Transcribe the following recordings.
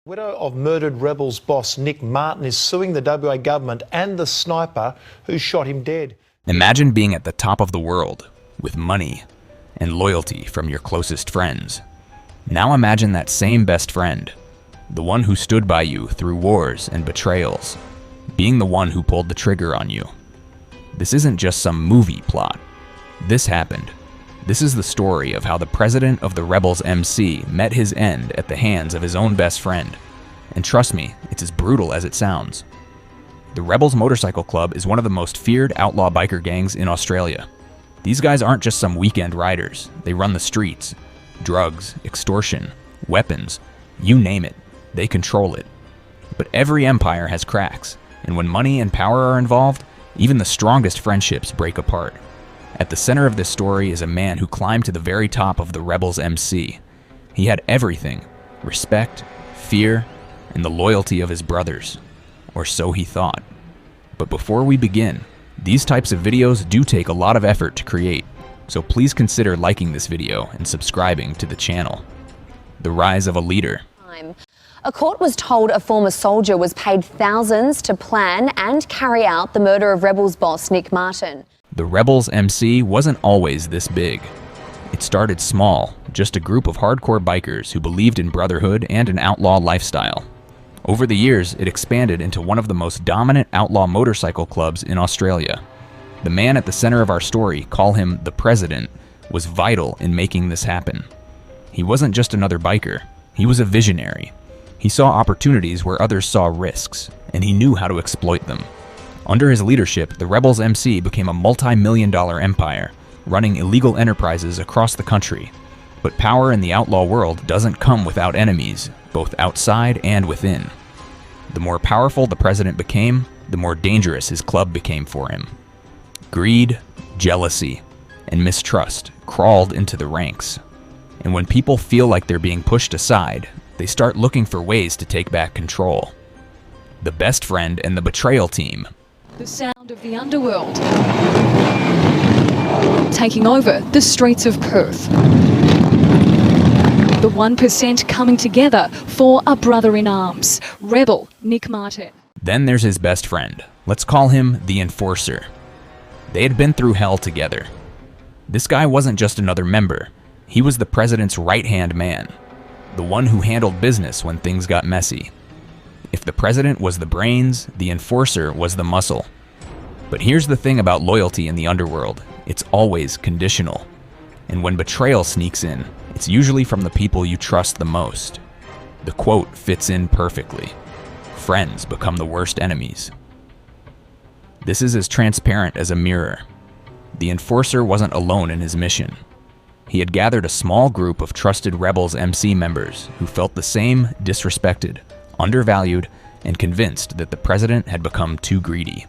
Widow of murdered Rebels boss Nick Martin is suing the WA government and the sniper who shot him dead. Imagine being at the top of the world with money and loyalty from your closest friends. Now imagine that same best friend, the one who stood by you through wars and betrayals, being the one who pulled the trigger on you. This isn't just some movie plot. This happened. This is the story of how the president of the Rebels MC met his end at the hands of his own best friend. And trust me, it's as brutal as it sounds. The Rebels Motorcycle Club is one of the most feared outlaw biker gangs in Australia. These guys aren't just some weekend riders. They run the streets. Drugs, extortion, weapons, you name it, they control it. But every empire has cracks, and when money and power are involved, even the strongest friendships break apart. At the center of this story is a man who climbed to the very top of the Rebels MC. He had everything: respect, fear, and the loyalty of his brothers. Or so he thought. But before we begin, these types of videos do take a lot of effort to create, so please consider liking this video and subscribing to the channel. The rise of a leader. A court was told a former soldier was paid thousands to plan and carry out the murder of Rebels boss Nick Martin. The Rebels MC wasn't always this big. It started small, just a group of hardcore bikers who believed in brotherhood and an outlaw lifestyle. Over the years, it expanded into one of the most dominant outlaw motorcycle clubs in Australia. The man at the center of our story, call him the President, was vital in making this happen. He wasn't just another biker, he was a visionary. He saw opportunities where others saw risks, and he knew how to exploit them. Under his leadership, the Rebels MC became a multi-million-dollar empire, running illegal enterprises across the country. But power in the outlaw world doesn't come without enemies, both outside and within. The more powerful the president became, the more dangerous his club became for him. Greed, jealousy, and mistrust crawled into the ranks. And when people feel like they're being pushed aside, they start looking for ways to take back control. The best friend and the betrayal team. The sound of the underworld taking over the streets of Perth. The 1% coming together for a brother in arms, Rebel Nick Martin. Then there's his best friend. Let's call him the Enforcer. They had been through hell together. This guy wasn't just another member. He was the president's right-hand man, the one who handled business when things got messy. If the president was the brains, the enforcer was the muscle. But here's the thing about loyalty in the underworld. It's always conditional. And when betrayal sneaks in, it's usually from the people you trust the most. The quote fits in perfectly. Friends become the worst enemies. This is as transparent as a mirror. The enforcer wasn't alone in his mission. He had gathered a small group of trusted Rebels MC members who felt the same: disrespected, undervalued, and convinced that the president had become too greedy.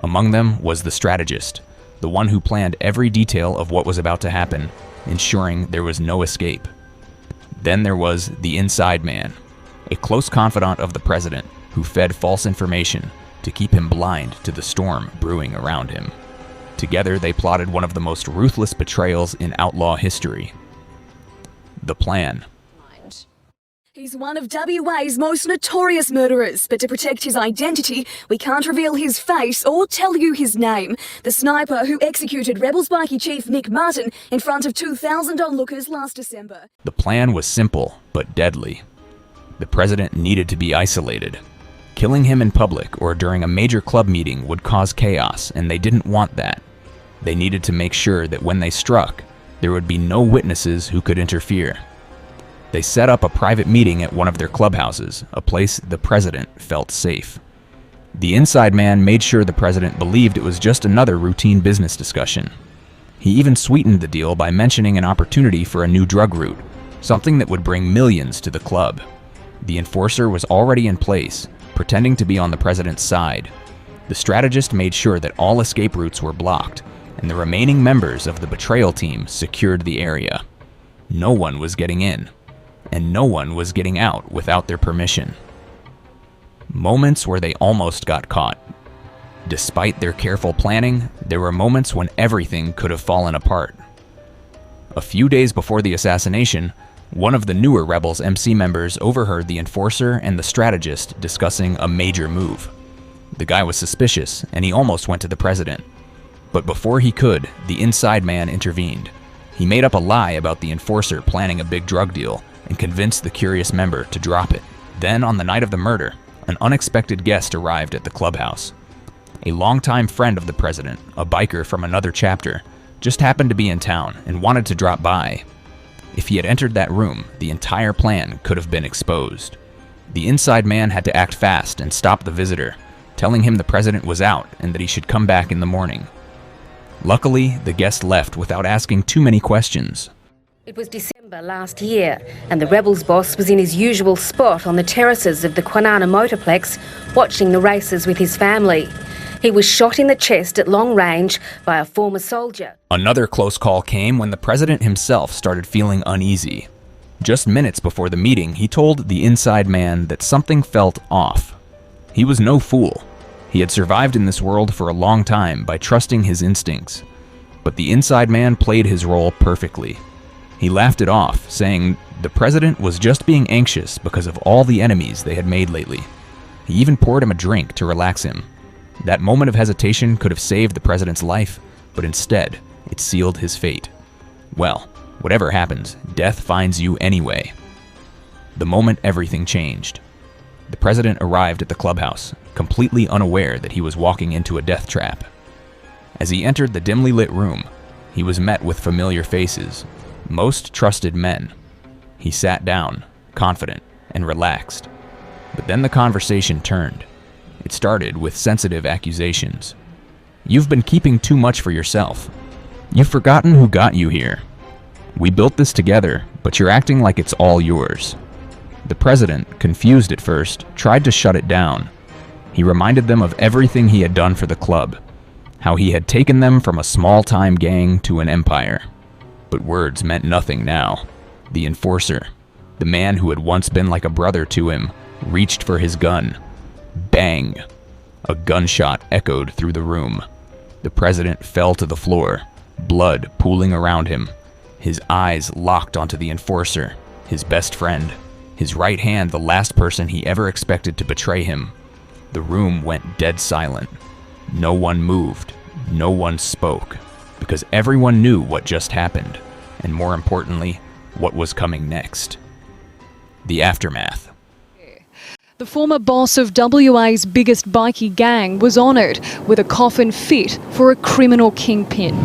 Among them was the strategist, the one who planned every detail of what was about to happen, ensuring there was no escape. Then there was the inside man, a close confidant of the president who fed false information to keep him blind to the storm brewing around him. Together, they plotted one of the most ruthless betrayals in outlaw history. The plan. He's one of WA's most notorious murderers, but to protect his identity, we can't reveal his face or tell you his name. The sniper who executed Rebels Bikie Chief Nick Martin in front of 2,000 onlookers last December. The plan was simple, but deadly. The president needed to be isolated. Killing him in public or during a major club meeting would cause chaos, and they didn't want that. They needed to make sure that when they struck, there would be no witnesses who could interfere. They set up a private meeting at one of their clubhouses, a place the president felt safe. The inside man made sure the president believed it was just another routine business discussion. He even sweetened the deal by mentioning an opportunity for a new drug route, something that would bring millions to the club. The enforcer was already in place, pretending to be on the president's side. The strategist made sure that all escape routes were blocked, and the remaining members of the betrayal team secured the area. No one was getting in, and no one was getting out without their permission. Moments where they almost got caught. Despite their careful planning, there were moments when everything could have fallen apart. A few days before the assassination, One of the newer Rebels MC members overheard the enforcer and the strategist discussing a major move. The guy was suspicious, and he almost went to the president. But before he could, the inside man intervened. He made up a lie about the enforcer planning a big drug deal and convinced the curious member to drop it. Then, on the night of the murder, an unexpected guest arrived at the clubhouse. A longtime friend of the president, a biker from another chapter, just happened to be in town and wanted to drop by. If he had entered that room, the entire plan could have been exposed. The inside man had to act fast and stop the visitor, telling him the president was out and that he should come back in the morning. Luckily, the guest left without asking too many questions. It was December last year, and the Rebels boss was in his usual spot on the terraces of the Kwinana Motorplex, watching the races with his family. He was shot in the chest at long range by a former soldier. Another close call came when the president himself started feeling uneasy. Just minutes before the meeting, he told the inside man that something felt off. He was no fool. He had survived in this world for a long time by trusting his instincts. But the inside man played his role perfectly. He laughed it off, saying the president was just being anxious because of all the enemies they had made lately. He even poured him a drink to relax him. That moment of hesitation could have saved the president's life, but instead, it sealed his fate. Well, whatever happens, death finds you anyway. The moment everything changed. The president arrived at the clubhouse, completely unaware that he was walking into a death trap. As he entered the dimly lit room, he was met with familiar faces, most trusted men. He sat down, confident and relaxed. But then the conversation turned. It started with sensitive accusations. You've been keeping too much for yourself. You've forgotten who got you here. We built this together, but you're acting like it's all yours. The president, confused at first, tried to shut it down. He reminded them of everything he had done for the club, how he had taken them from a small-time gang to an empire. But words meant nothing now. The enforcer, the man who had once been like a brother to him, reached for his gun. Bang! A gunshot echoed through the room. The president fell to the floor, blood pooling around him. His eyes locked onto the enforcer, his best friend, his right hand the last person he ever expected to betray him. The room went dead silent. No one moved, no one spoke, because everyone knew what just happened, and more importantly, what was coming next. The aftermath. The former boss of WA's biggest bikie gang was honoured with a coffin fit for a criminal kingpin.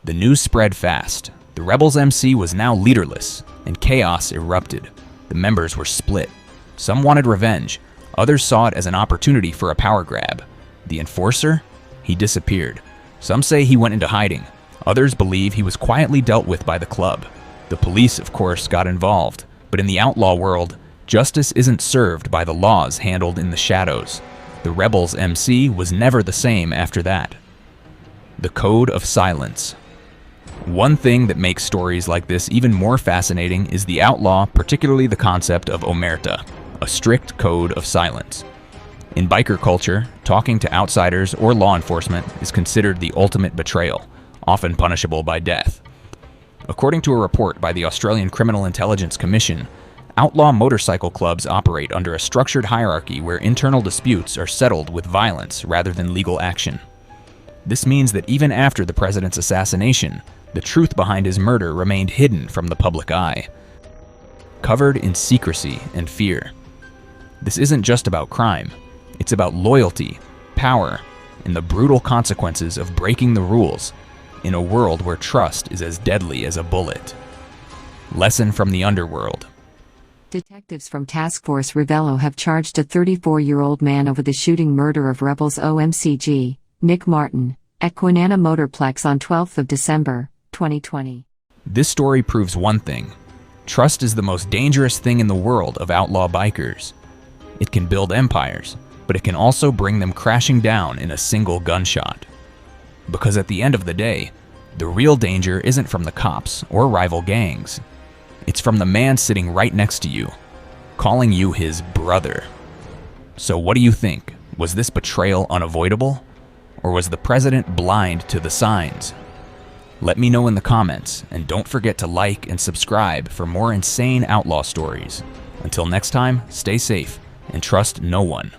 The news spread fast. The Rebels MC was now leaderless, and chaos erupted. The members were split. Some wanted revenge. Others saw it as an opportunity for a power grab. The enforcer? He disappeared. Some say he went into hiding. Others believe he was quietly dealt with by the club. The police, of course, got involved. But in the outlaw world, justice isn't served by the laws handled in the shadows. The Rebels MC was never the same after that. The Code of Silence. One thing that makes stories like this even more fascinating is the outlaw, particularly the concept of omerta, a strict code of silence. In biker culture, talking to outsiders or law enforcement is considered the ultimate betrayal, often punishable by death. According to a report by the Australian Criminal Intelligence Commission, outlaw motorcycle clubs operate under a structured hierarchy where internal disputes are settled with violence rather than legal action. This means that even after the president's assassination, the truth behind his murder remained hidden from the public eye, covered in secrecy and fear. This isn't just about crime. It's about loyalty, power, and the brutal consequences of breaking the rules in a world where trust is as deadly as a bullet. Lesson from the underworld. Detectives from Task Force Revello have charged a 34-year-old man over the shooting murder of Rebels OMCG, Nick Martin, at Kwinana Motorplex on 12th of December, 2020. This story proves one thing. Trust is the most dangerous thing in the world of outlaw bikers. It can build empires, but it can also bring them crashing down in a single gunshot. Because at the end of the day, the real danger isn't from the cops or rival gangs. It's from the man sitting right next to you, calling you his brother. So what do you think? Was this betrayal unavoidable? Or was the president blind to the signs? Let me know in the comments, and don't forget to like and subscribe for more insane outlaw stories. Until next time, stay safe and trust no one.